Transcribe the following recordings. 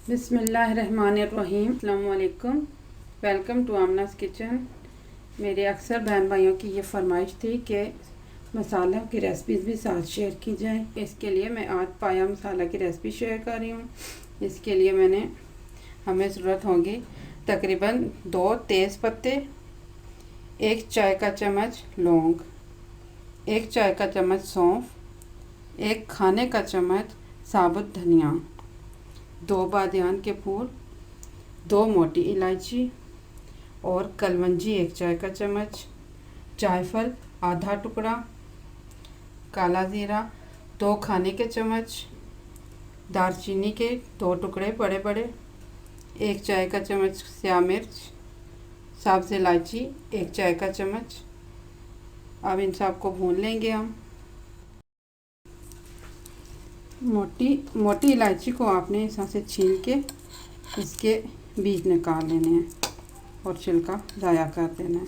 बिस्मिल्लाहिर्रहमानिर्रहीम। अस्सलाम वालेकुम। Welcome to Aamna's kitchen. मेरे अक्सर बहन भाइयों की ये फरमाइश थी कि मसाला की रेसिपीज़ भी साथ शेयर की जाए। इसके लिए मैं आज पाया मसाला की रेसिपी शेयर कर रही हूँ। इसके लिए हमें ज़रूरत होगी तकरीबन 2 तेज़ पत्ते, 1 चाय का चम्मच लौंग, 1 चाय का चम्मच सौंफ, 1 खाने का चम्मच साबुत धनिया, 2 बादियान के फूल, 2 मोटी इलायची और कलवंजी 1 चाय का चम्मच, जायफल आधा टुकड़ा, काला ज़ीरा 2 खाने के चम्मच, दालचीनी के 2 टुकड़े बड़े बड़े, 1 चाय का चम्मच स्याह मिर्च, सब्ज़ इलायची 1 चाय का चम्मच। अब इन सब को भून लेंगे हम। मोटी इलायची को आपने इस तरह से छील के इसके बीज निकाल लेने हैं और छिलका ज़ाया कर देना है।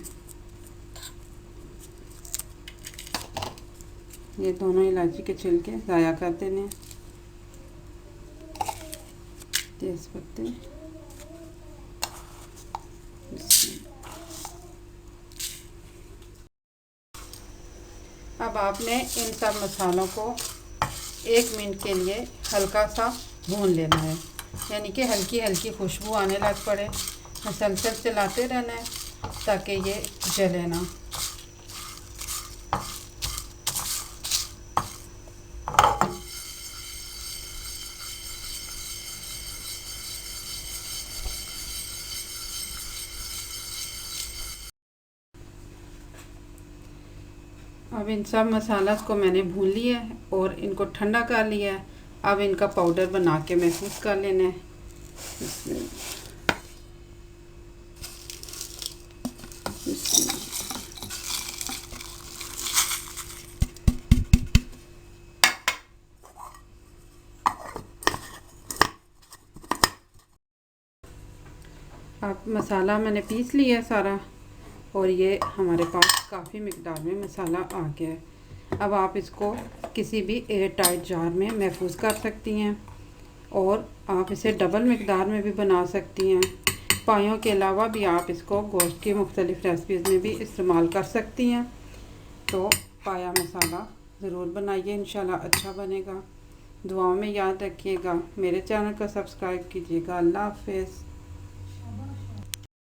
ये दोनों इलायची के छिलके ज़ाया कर देने हैं। तेज़ पत्ते, अब आपने इन सब मसालों को 1 मिनट के लिए हल्का सा भून लेना है, यानी कि हल्की हल्की खुशबू आने लग पड़े। मसलसल चलाते रहना है ताकि ये जले ना। अब इन सब मसाला को मैंने भून लिया है और इनको ठंडा कर लिया है। अब इनका पाउडर बना के महफूज कर लेना है। अब मसाला मैंने पीस लिया सारा और ये हमारे पास काफ़ी मिकदार में मसाला आ गया है। अब आप इसको किसी भी एयर टाइट जार में महफूज कर सकती हैं और आप इसे डबल मिकदार में भी बना सकती हैं। पायों के अलावा भी आप इसको गोश्त की मुख्तलिफ़ रेसिपीज़ में भी इस्तेमाल कर सकती हैं। तो पाया मसाला ज़रूर बनाइए, इंशाल्लाह अच्छा बनेगा। दुआओं में याद रखिएगा। मेरे चैनल को सब्सक्राइब कीजिएगा। अल्लाह हाफ़िज़।